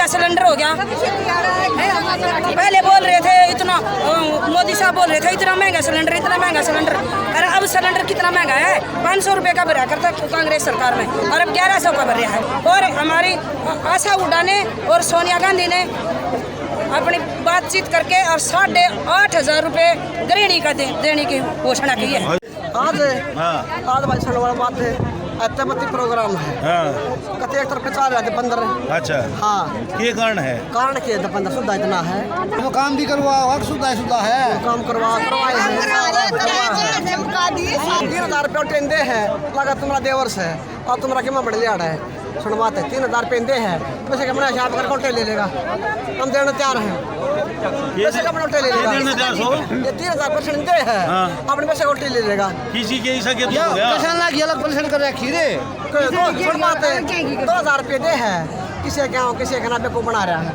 Cylinder हो गया। पहले बोल रहे थे इतना, मोदी साहब बोल रहे थे इतना महंगा सिलेंडर, इतना महंगा सिलेंडर। अरे अब सिलेंडर कितना महंगा है? 500 रुपये का भरा करता कांग्रेस सरकार में, और अब 1100 का भर रहा है। और हमारी आशा हुड्डा ने और सोनिया गांधी ने अपनी बातचीत करके और 8,500 रुपये गृहिणी का देने की घोषणा की है। आज भाई सलवार बात है, अत्यापत्ति प्रोग्राम है। कते एक तरफ प्रचार है बंदर। अच्छा हाँ, ये कारण है? कारण के बंदर सुधा इतना है, वो काम भी करवा और सुधा है, काम करवाए हैं। 3,000 रुपये टेंदे हैं, लगा तुम्हारा देवर्स है और तुम्हारा कितना बड़े लिहाड़ है। सुन बात है, 3,000 पेंदे हैं, वैसे कमरा शाम कर होटल ले लेगा, हम देने तैयार हैं। वैसे कमरा होटल ले लेगा, ये 3,000% दे है, अपने वैसे होटल ले लेगा। किसी के ऐसा क्या अलग परेशान कर रहा खीरे। सुन बात है, 2,000 रुपये दे है, किसी क्या किसी के नाम पे को बना रहा है।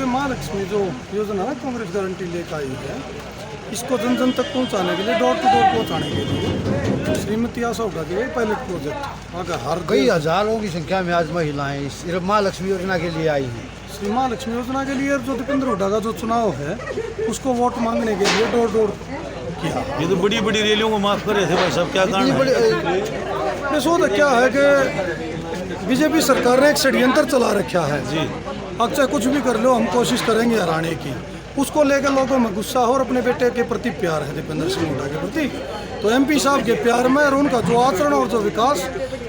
महालक्ष्मी जो योजना ना कांग्रेस गारंटी लेकर आई है, इसको जन जन तक पहुंचाने के लिए, डोर टू डोर पहुंचाने के लिए श्रीमती आशा हुड्डा के पायलट प्रोजेक्ट अगर हर कई हजारों की संख्या में आज महिलाएं इस महालक्ष्मी योजना के लिए आई हैं। श्री महालक्ष्मी योजना के लिए जो दीपेंद्र हुड्डा का जो चुनाव है उसको वोट मांगने के लिए डोर डोर किया। ये तो बड़ी बड़ी रैलियों को माफ कर रहे थे भाई साहब, क्या कारण है? सोच क्या है कि बीजेपी सरकार ने एक षड्यंत्र चला रखा है जी। अब चाहे कुछ भी कर लो, हम कोशिश करेंगे हराने की। उसको लेकर लोगों में गुस्सा हो और अपने बेटे के प्रति प्यार है दीपेंद्र सिंह हुड्डा के प्रति, तो एमपी साहब के प्यार में और उनका जो आचरण और जो विकास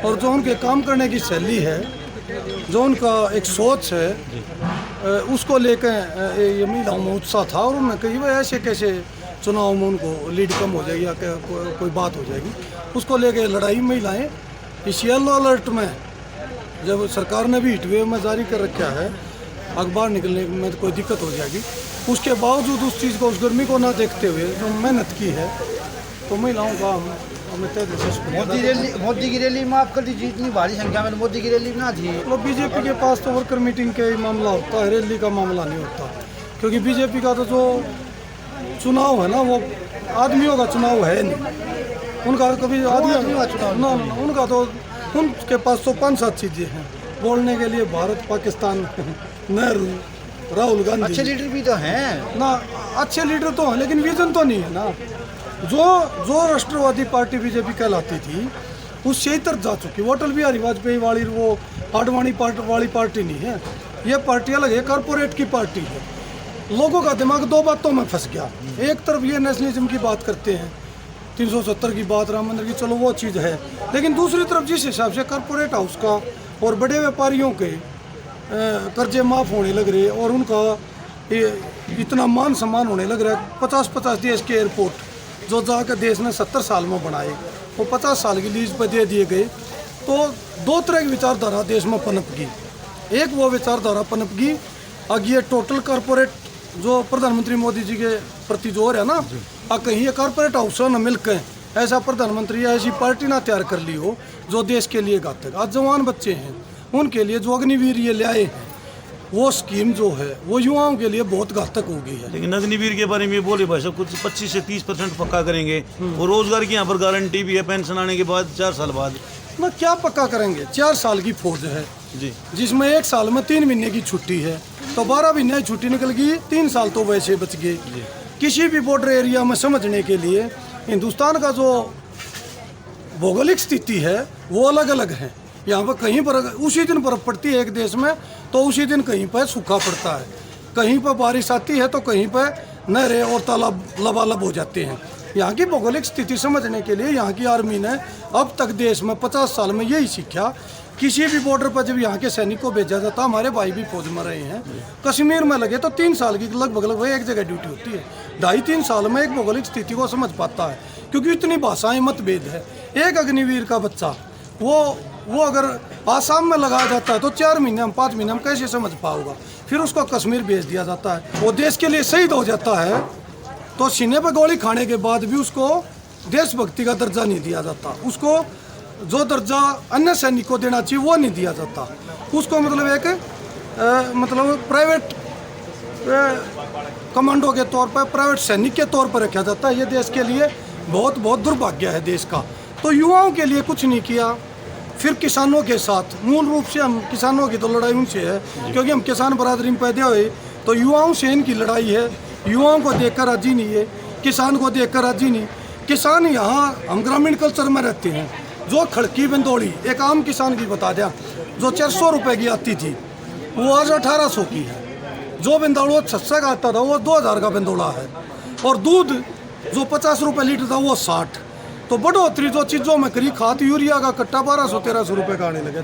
और जो उनके काम करने की शैली है, जो उनका एक सोच है, उसको लेकर ये महिलाओं में उत्साह था। और उन्होंने कही भाई ऐसे कैसे चुनाव में उनको लीड कम हो जाएगी या कोई बात हो जाएगी, उसको लेकर लड़ाई महिलाएँ इस येलो अलर्ट में जब सरकार ने भी हीटवेव में जारी कर रखा है, अखबार निकलने में तो कोई दिक्कत हो जाएगी, उसके बावजूद उस चीज़ को, उस गर्मी को ना देखते हुए जो मेहनत की है, तो महिलाओं का हमें तय मोदी की रैली माफ कर दीजिए, इतनी भारी संख्या में मोदी की रैली ना थी। तो बीजेपी के पास तो वर्कर मीटिंग का ही मामला होता है, रैली का मामला नहीं होता, क्योंकि बीजेपी का तो जो चुनाव है ना वो आदमियों का चुनाव है नहीं। उनका कभी आदमी ना, उनका तो उनके पास तो 5-7 चीज़ें हैं बोलने के लिए, भारत, पाकिस्तान, नेहरू, राहुल गांधी। अच्छे लीडर भी तो हैं ना, अच्छे लीडर तो हैं लेकिन विजन तो नहीं है ना। जो राष्ट्रवादी पार्टी बीजेपी कहलाती थी उससे ही तरफ जा चुकी। अटल बिहारी वाजपेयी वाली वो आडवाणी वाली पार्टी नहीं है, ये पार्टी अलग है, कॉरपोरेट की पार्टी है। लोगों का दिमाग दो बातों में फंस गया। एक तरफ ये नेशनलिज्म की बात करते हैं, 370 की बात, राम मंदिर की, चलो वो चीज़ है, लेकिन दूसरी तरफ जिस हिसाब से कॉरपोरेट हाउस का और बड़े व्यापारियों के कर्जे माफ़ होने लग रहे और उनका इतना मान सम्मान होने लग रहा है। 50-50 देश के एयरपोर्ट जो जाकर देश ने 70 साल में बनाए, वो 50 साल की लीज पर दे दिए गए। तो दो तरह की विचारधारा देश में पनप गई। एक वो विचारधारा पनप गई, अब ये टोटल कॉरपोरेट जो प्रधानमंत्री मोदी जी के प्रति जोर है ना, कहीं ये कॉरपोरेट हाउसों न मिलकर ऐसा प्रधानमंत्री या ऐसी पार्टी ना तैयार कर ली हो जो देश के लिए घातक। आज जवान बच्चे हैं, उनके लिए जो अग्निवीर ये ले आए हैं, वो स्कीम जो है वो युवाओं के लिए बहुत घातक हो गई है। लेकिन अग्निवीर के बारे में बोले भाई साहब, कुछ 25 से 30% पक्का करेंगे और रोजगार की यहाँ पर गारंटी भी है, पेंशन आने के बाद 4 साल बाद। ना क्या पक्का करेंगे? 4 साल की फौज है जी, जिसमें 1 साल में 3 महीने की छुट्टी है, तो 12 महीने की छुट्टी निकल गई, 3 साल तो वैसे बच गए। किसी भी बॉर्डर एरिया में समझने के लिए हिंदुस्तान का जो भौगोलिक स्थिति है वो अलग अलग है। यहाँ पर कहीं पर उसी दिन बर्फ पड़ती है एक देश में, तो उसी दिन कहीं पर सूखा पड़ता है, कहीं पर बारिश आती है तो कहीं पर नहरें और तालाब लबालब हो जाते हैं। यहाँ की भौगोलिक स्थिति समझने के लिए यहाँ की आर्मी ने अब तक देश में 50 साल में यही सीखा। किसी भी बॉर्डर पर जब यहाँ के सैनिक को भेजा जाता, हमारे भाई भी फौज में रहे हैं, कश्मीर में लगे तो 3 साल की लगभग एक जगह ड्यूटी होती है, 2.5-3 साल में एक भौगोलिक स्थिति को समझ पाता है, क्योंकि इतनी भाषाएं मतभेद है। एक अग्निवीर का बच्चा वो अगर आसाम में लगाया जाता है तो 4 महीने में 5 महीने में कैसे समझ पाओगा। फिर उसको कश्मीर भेज दिया जाता है, वो देश के लिए शहीद हो जाता है, तो सीने पर गोली खाने के बाद भी उसको देशभक्ति का दर्जा नहीं दिया जाता। उसको जो दर्जा अन्य सैनिक को देना चाहिए वो नहीं दिया जाता। उसको मतलब एक प्राइवेट कमांडो के तौर पर, प्राइवेट सैनिक के तौर पर रखा जाता है। ये देश के लिए बहुत दुर्भाग्य है देश का। तो युवाओं के लिए कुछ नहीं किया। फिर किसानों के साथ, मूल रूप से हम किसानों की तो लड़ाई उनसे है, क्योंकि हम किसान बरादरी में पैदा हुए, तो युवाओं से इनकी लड़ाई है। युवाओं को देखकर राजी नहीं है, किसान को देखकर राजी नहीं। किसान यहाँ, हम ग्रामीण कल्चर में रहते हैं, जो खड़की बंदौड़ी एक आम किसान की बता दिया, जो 400 रुपये की आती थी वो आज 1800 की है। जो बंदौड़ा 600 का आता था वो 2000 का बंदौड़ा है। और दूध जो 50 रुपये लीटर था वो 60। तो बढ़ोतरी जो चीज़ों में करी, खाद यूरिया का कट्टा 1200-1300 रुपये का आने लगे।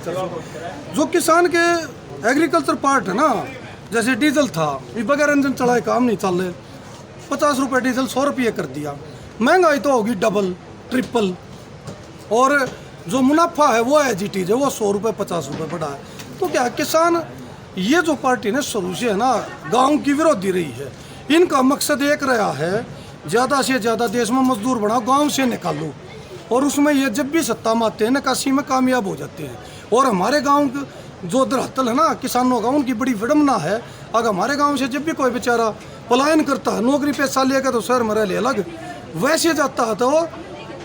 जो किसान के एग्रीकल्चर पार्ट है ना, जैसे डीजल था, ये बगैर इंजन चलाए काम नहीं चल रहे, 50 रुपये डीजल 100 रुपये कर दिया। महंगाई तो होगी डबल ट्रिपल। और जो मुनाफा है वो एजीटी है, वो 100 रुपये 50 रुपये बढ़ा है। तो क्या किसान, ये जो पार्टी ने शुरू से है ना गांव की विरोधी रही है। इनका मकसद एक रहा है, ज़्यादा से ज़्यादा देश में मजदूर बढ़ाओ, गांव से निकालो। और उसमें ये जब भी सत्ता में आते हैं नकाशी में कामयाब हो जाते हैं। और हमारे गांव जो धरातल है ना किसानों का, उनकी बड़ी विडम्बना है। अगर हमारे गांव से जब भी कोई बेचारा पलायन करता है, नौकरी पैसा लेकर तो शहर में रह ले अलग, वैसे जाता है तो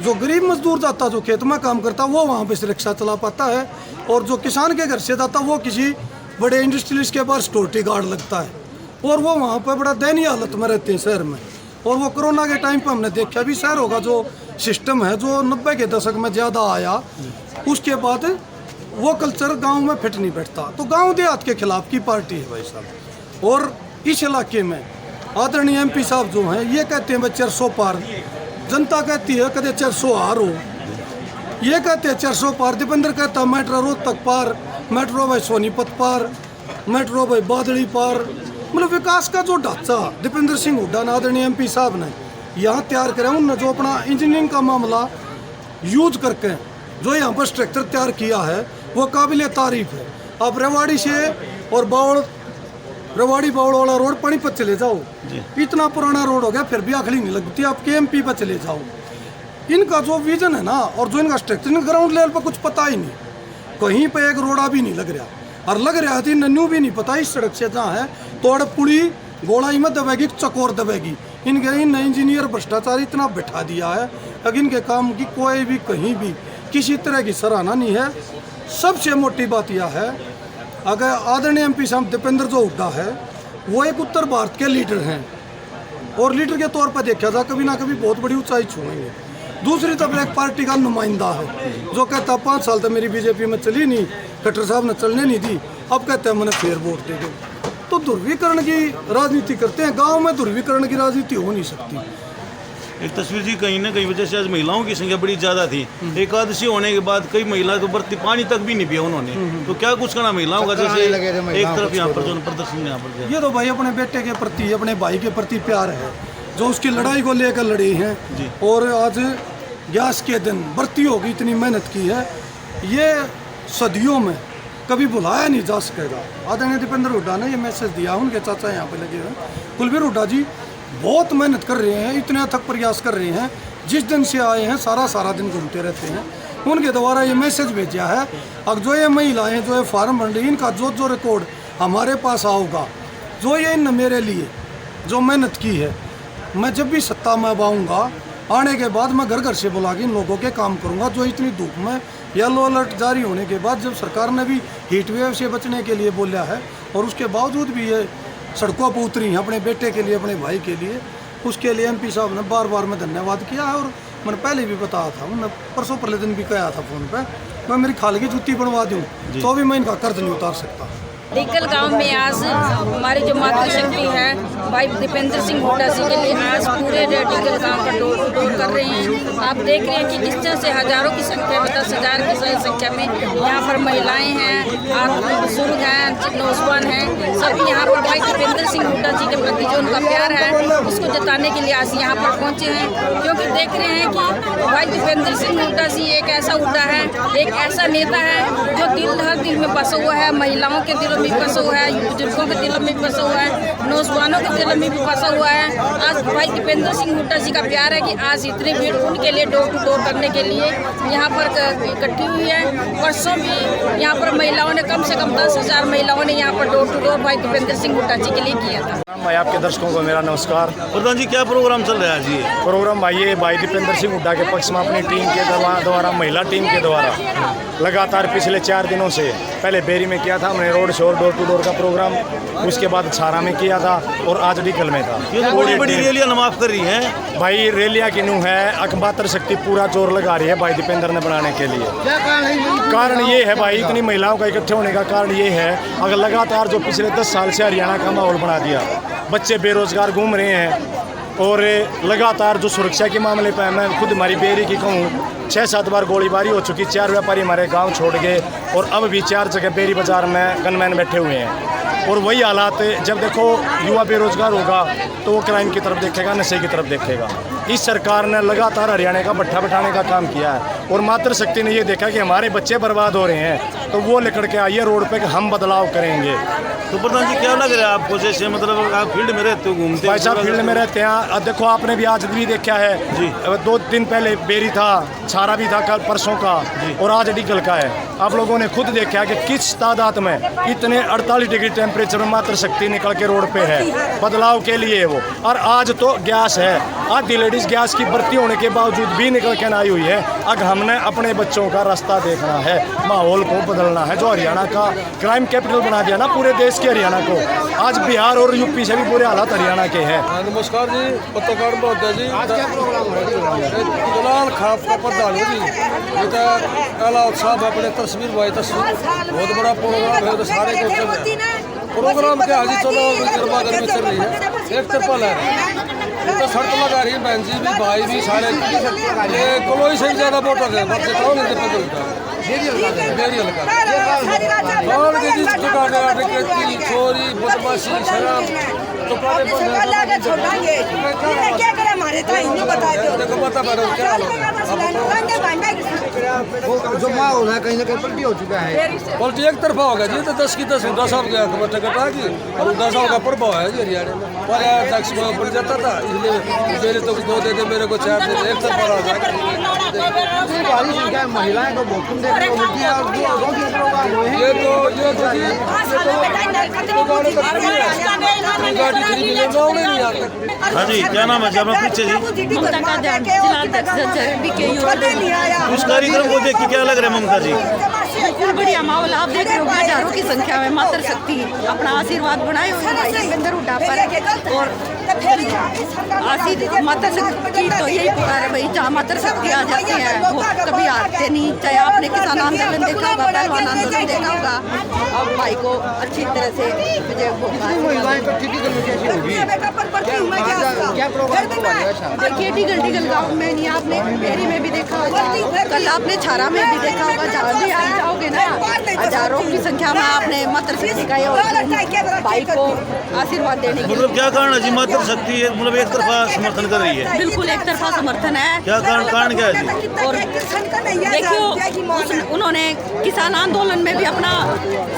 जो गरीब मजदूर जाता, जो खेत में काम करता, वो वहाँ पे रिक्शा चला पाता है। और जो किसान के घर से जाता वो किसी बड़े इंडस्ट्रियलिस्ट के पास सिक्योरिटी गार्ड लगता है, और वो वहाँ पर बड़ा दयनीय हालत में रहते हैं शहर में। और वो कोरोना के टाइम पर हमने देखा भी, शहरों का जो सिस्टम है जो 90 के दशक में ज़्यादा आया, उसके बाद वो कल्चर गांव में फिट नहीं बैठता। तो गांव देहात के खिलाफ की पार्टी है भाई साहब। और इस इलाके में आदरणीय MP साहब जो हैं, ये कहते हैं भाई 400 पार, जनता कहती है कदे 400 हार हो, ये कहते हैं 400 पार। दीपेंद्र कहता है मेट्रो रोहतक पार, मेट्रो भाई सोनीपत पार, मेट्रो भाई बादड़ी पार। मतलब विकास का जो ढांचा दीपेंद्र सिंह हुड्डा ने, आदरणीय MP साहब ने यहाँ तैयार करा, उनने जो अपना इंजीनियरिंग का मामला यूज करके जो यहाँ पर स्ट्रक्चर तैयार किया है वो काबिल तारीफ है। आप रेवाड़ी से और रेवाड़ी बावड़ वाला रोड पानीपत चले जाओ, इतना पुराना रोड हो गया फिर भी आखिरी नहीं लगती। आप KMP पर चले जाओ, इनका जो विजन है ना और जो इनका स्ट्रक्चर, ग्राउंड लेवल पर कुछ पता ही नहीं, कहीं पे एक रोड़ा भी नहीं लग रहा। और लग रहा थी नन्नू भी नहीं पता इस सड़क से जहाँ है तोड़ पुड़ी गोलाई में दबेगी, चकोर दबेगी। इनके इन इंजीनियर भ्रष्टाचार इतना बैठा दिया है, अगर इनके काम की कोई भी कहीं भी किसी तरह की सराहना नहीं है। सबसे मोटी बात यह है, अगर आदरणीय MP साहब दीपेंद्र जो हुड्डा है वो एक उत्तर भारत के लीडर हैं, और लीडर के तौर पर देखा जाए कभी ना कभी बहुत बड़ी ऊंचाई छूएंगे। दूसरी तरफ एक पार्टी का नुमाइंदा है जो कहता 5 साल तक मेरी BJP में चली नहीं, खट्टर साहब ने चलने नहीं दी, अब कहते हैं मैंने फिर वोट दे दो। तो ध्रुवीकरण की राजनीति करते हैं। गांव में ध्रुवीकरण की राजनीति हो नहीं सकती। एक तस्वीर जी, कहीं ना कहीं वजह से आज महिलाओं की संख्या बड़ी ज़्यादा थी। एकादशी होने के बाद कई महिलाएं तो बर्ती पानी तक भी नहीं पिया उन्होंने। तो क्या कुछ करना महिलाओं का, जैसे एक तरफ यहाँ पर जो प्रदर्शन यहाँ पर, ये तो भाई अपने बेटे के प्रति, अपने भाई के प्रति प्यार है, जो उसकी लड़ाई को लेकर लड़ी हैं। और आज गैस के दिन भर्ती होगी, इतनी मेहनत की है, ये सदियों में कभी बुलाया नहीं जा सकेगा। आदरणीय दीपेंद्र हुड्डा ने ये मैसेज दिया, उनके चाचा यहाँ पे लगे हैं, कुलबीर हुड्डा जी बहुत मेहनत कर रहे हैं, इतने अथक प्रयास कर रहे हैं, जिस दिन से आए हैं सारा दिन घूमते रहते हैं। उनके द्वारा ये मैसेज भेजा है, अब जो ये महिलाएं जो ये फार्म बन रही, इनका जो रिकॉर्ड हमारे पास आओगा, जो ये इन मेरे लिए जो मेहनत की है, मैं जब भी सत्ता में आऊँगा, आने के बाद मैं घर से बुला के इन लोगों के काम करूँगा। जो इतनी धूप में येलो अलर्ट जारी होने के बाद, जब सरकार ने भी हीट वेव से बचने के लिए बोला है, और उसके बावजूद भी ये सड़कों पर उतरी हैं अपने बेटे के लिए, अपने भाई के लिए, उसके लिए MP साहब ने बार बार मैं धन्यवाद किया है। और मैंने पहले भी बताया था, मैंने परसों पहले दिन भी कहा था फ़ोन पे, मैं मेरी खाल की जूती बनवा दूँ तो भी मैं इनका कर्ज नहीं उतार सकता। डिगल गांव में आज हमारी जो मातृशक्ति है भाई दीपेंद्र सिंह हुड्डा जी के लिए आज पूरे डिगल गांव का डोर टू डोर कर रहे हैं। आप देख रहे हैं कि जिस तरह से हजारों की संख्या में 10,000 की संख्या में यहाँ पर महिलाएं हैं, आप बुजुर्ग हैं, नौजवान हैं, सभी यहाँ पर भाई दीपेंद्र सिंह हुड्डा जी के प्रति जो उनका प्यार है उसको जताने के लिए आज यहाँ पर पहुँचे हैं। क्योंकि देख रहे हैं कि भाई दीपेंद्र सिंह हुड्डा जी एक ऐसा हुड्डा है, एक ऐसा नेता है जो दिल हर दिल में बसा हुआ है, महिलाओं के दिलों में बसा हुआ है, बुजुर्गों के दिलों में बसा हुआ है, नौजवानों के दिलों में भी बसा हुआ है। आज भाई दीपेंद्र सिंह हुड्डा जी का प्यार है कि आज इतनी भीड़ उनके लिए डोर टू डोर करने के लिए यहाँ पर इकट्ठी हुई है। परसों भी यहाँ पर महिलाओं ने कम से कम 10,000 महिलाओं ने यहाँ पर डोर टू डोर भाई दीपेंद्र सिंह हुड्डा जी के लिए किया था। भाई आपके दर्शकों को मेरा नमस्कार। प्रधान जी क्या प्रोग्राम चल रहा है आज ये? प्रोग्राम भाई ये भाई दीपेंद्र सिंह हुड्डा के पक्ष में अपनी टीम के द्वारा महिला टीम के द्वारा लगातार पिछले 4 दिनों से पहले बेरी में किया था हमने road show door to door का प्रोग्राम, उसके बाद छारा में किया था और आज डिगल में था। ये तो बड़ी बड़ी रैलियां नमाफ कर रही हैं भाई। रैलियां की नूह है, अखबातर शक्ति पूरा जोर लगा रही है भाई दीपेंद्र ने बनाने के लिए। कारण ये है भाई, इतनी महिलाओं का इकट्ठे होने का कारण ये है, अगर लगातार जो पिछले 10 साल से हरियाणा का माहौल बना दिया, बच्चे बेरोजगार घूम रहे हैं और लगातार जो सुरक्षा के मामले पर मैं खुद हमारी बेरी की कहूँ 6-7 बार गोलीबारी हो चुकी, 4 व्यापारी हमारे गांव छोड़ गए और अब भी 4 जगह बेरी बाजार में गनमैन बैठे हुए हैं। और वही हालात जब देखो युवा बेरोजगार होगा तो वो क्राइम की तरफ देखेगा, नशे की तरफ देखेगा। इस सरकार ने लगातार हरियाणा का भट्ठा बैठाने का काम किया है और मातृशक्ति ने ये देखा कि हमारे बच्चे बर्बाद हो रहे हैं तो वो लेकर के आइए रोड पे कि हम बदलाव करेंगे। तो प्रधान जी क्या लग रहा है आपको, जैसे मतलब आप फील्ड में रहते हो, घूमते भाई साहब फील्ड में रहते हैं। अब देखो आपने भी आज भी देखा है जी, 2 दिन पहले बेरी था, छारा भी था कल परसों का और आज डिगल का है। आप लोगों ने खुद देखा कि किस तादाद में इतने 48 डिग्री टेम्परेचर में मातृशक्ति निकल के रोड पे है बदलाव के लिए वो। और आज तो गैस है, आधी लेडीज गैस की भर्ती होने के बावजूद भी निकल के आई हुई है। अब हमने अपने बच्चों का रास्ता देखना है, माहौल को बदलना है। जो हरियाणा का क्राइम कैपिटल बना दिया ना पूरे देश के हरियाणा को, आज बिहार और यूपी से भी बुरे हालात हरियाणा के हैं। नमस्कार जी, पत्रकार महोदय जी। आज क्या प्रोग्राम है? जलाल खाप का प्रधान जी कलावत साहब अपने तस्वीर भाई तस्वीर बहुत बड़ा प्रोग्राम है तो सारे को प्रोग्राम के आज चुनाव में चल रही है। एक तरफा है तो शर्त लगा रही है बहन जी भी भाई भी सारे कोई से भी ज़्यादा वोटर है चोरी बदमाशी शराब तो जो माहौल है कहीं ना कहीं पलटी हो चुका है। पलटी एक तरफा होगा जी, तो 10 की 10 हुड्डा साहब के टिकट आ गई और हुड्डा साहब का प्रभाव है जी हरियाणा में। पर टैक्स में बढ़ जाता था, इसलिए मेरे तो 2 दे दे, मेरे को 4 दे दे, एक तरफा रह जाएगा। भारी संख्या में महिलाएं को भोजन देखने को मिलती है और ये गाड़ी खरीद ले गाँव में नहीं आता। हाँ जी, क्या नाम है जी आपका? पीछे जी उस कार्यक्रम को देख के क्या लग रहा है ममता जी? बिल्कुल बढ़िया माहौल। आप देख रहे हो हजारों की संख्या में मातृशक्ति अपना आशीर्वाद बनाए हुए भाई दीपेंद्र हुड्डा पर। और मातृशक्ति तो यही पुकार है भाई, जहाँ मातृशक्ति आ जाती है वो कभी हारते नहीं। चाहे आपने किसान आंदोलन देखा होगा, पहलवान आंदोलन देखा होगा, अब भाई को अच्छी तरह से देखिए डिगल गाँव में नहीं, आपने बेरी में भी देखा होगा, कल आपने छारा में भी देखा होगा। जहाँ भी आ जाओगे ना हजारों की संख्या में आपने मातृशक्ति का भाई को आशीर्वाद देने के। मतलब क्या कारण है जी मातृशक्ति मतलब एक तरफा समर्थन कर रही है? बिल्कुल एक तरफा समर्थन है। क्या कारण क्या है जी? और देखियो उन्होंने किसान आंदोलन में भी अपना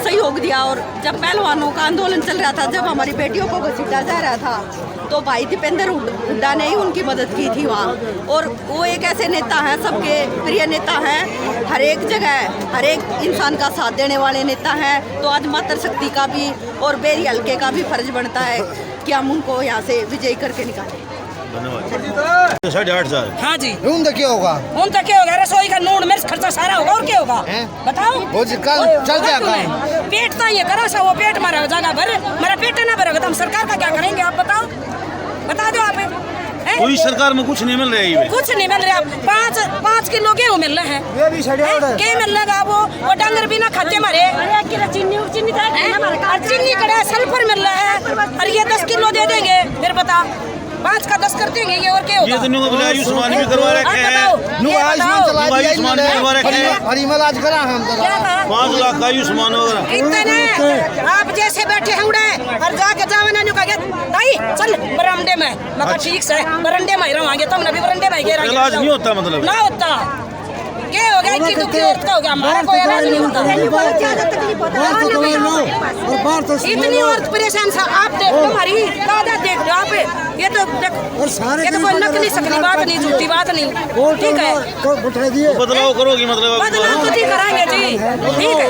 सहयोग दिया और जब पहलवानों का आंदोलन चल रहा था, जब हमारी बेटियों को घसीटा जा रहा था तो भाई दीपेंद्र हुड्डा ने ही उनकी मदद की थी वहाँ। और वो एक ऐसे नेता हैं, सबके प्रिय नेता हैं, हर एक जगह हर एक इंसान का साथ देने वाले नेता हैं। तो आज मातृशक्ति का भी और बेरी हल्के का भी फर्ज बनता है कि हम उनको यहाँ से विजयी करके निकालें। धन्यवाद। 8,500। हाँ जी, रूम तो क्या होगा? उन तक क्या होगा? रसोई का नून मिर्च खर्चा सारा होगा और क्या होगा बताओ? वो कल चल क्या काम? पेट तो ये करा सा वो पेट मारा जगह भर, मेरा पेट ना भरेगा तो हम सरकार का क्या करेंगे? आप बताओ, बता दो आप। तो इस सरकार में कुछ नहीं मिल रहा है ये। कुछ नहीं मिल रहा। 5 किलो गेहूं मिल रहे हैं, क्या मिलेगा वो डांगर भी ना खाते हमारे। चीनी कड़ा सल्फर मिल रहा है और ये 10 किलो दे देंगे, फिर बता 5 का 10 कर देंगे ये, और क्या होगा। ये तो न्यू आयुष्मान भी करवा रखे हैं, आयुष्मान भी करवा रखे हैं, 5 लाख का आयुष्मान वगैरह। इतने आप जैसे बैठे हैं उड़े और जाके जावना नु कहे भाई चल बरामदे में, मैं कहा ठीक से बरामदे में ही रहांगे, तुमने भी बरामदे में ही गिरा इलाज नहीं होता मतलब ना होता। क्या हो गया कि दुखी औरत का हो गया, हमारा कोई इलाज नहीं होता। इतनी औरत परेशान था। आप देख लो हमारी तादाद देख लो आप, ये तो कोई नकली सकली बात नहीं, झूठी बात नहीं, ठीक है। बदलाव करोगी मतलब बदलाव तो ठीक कराएंगे जी, ठीक है।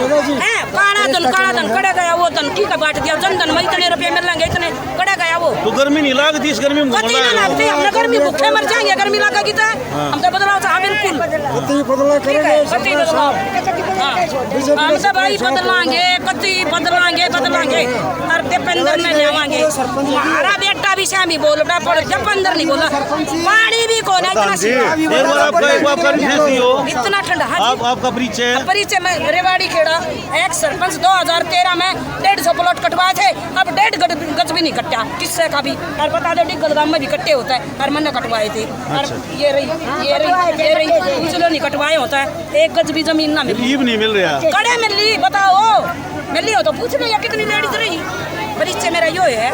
काला धन कड़ा गया वो धन ठीक है, बांट दिया जनधन में इतने रुपए मिलेंगे, इतने कड़ा गया वो। तो गर्मी नहीं लगती इस गर्मी में? कतई ना लगती, हमने गर्मी भूखे मर जाएंगे, गर्मी लगेगी तो हम तो बदलाव चाह बिल्कुल ठीक है। कतई बदलाव हम तो भाई बदलाएंगे, कतई बदलाएंगे और दीपेंद्र में जावांगे। हमारा बेटा भी शामी बोल रहा पड़ दीपेंद्र नहीं बोला, पानी भी कौन है इतना इतना ठंडा। आपका परिचय में रेवाड़ी खेड़ा एक सरपंच 2013 में 150 प्लॉट कटवाए थे, अब 1.5 गज भी नहीं कटा किससे का भी। और बता दो डिगलगाम में भी कट्टे होता है और मैंने कटवाए थे। और ये रही कुचलो नहीं कटवाए होता है, 1 गज भी जमीन ना मिली, नहीं मिल रहा। कड़े मिली बताओ, मिली हो तो पूछ लो या कितनी लेडीज रही। परिचय मेरा यो है।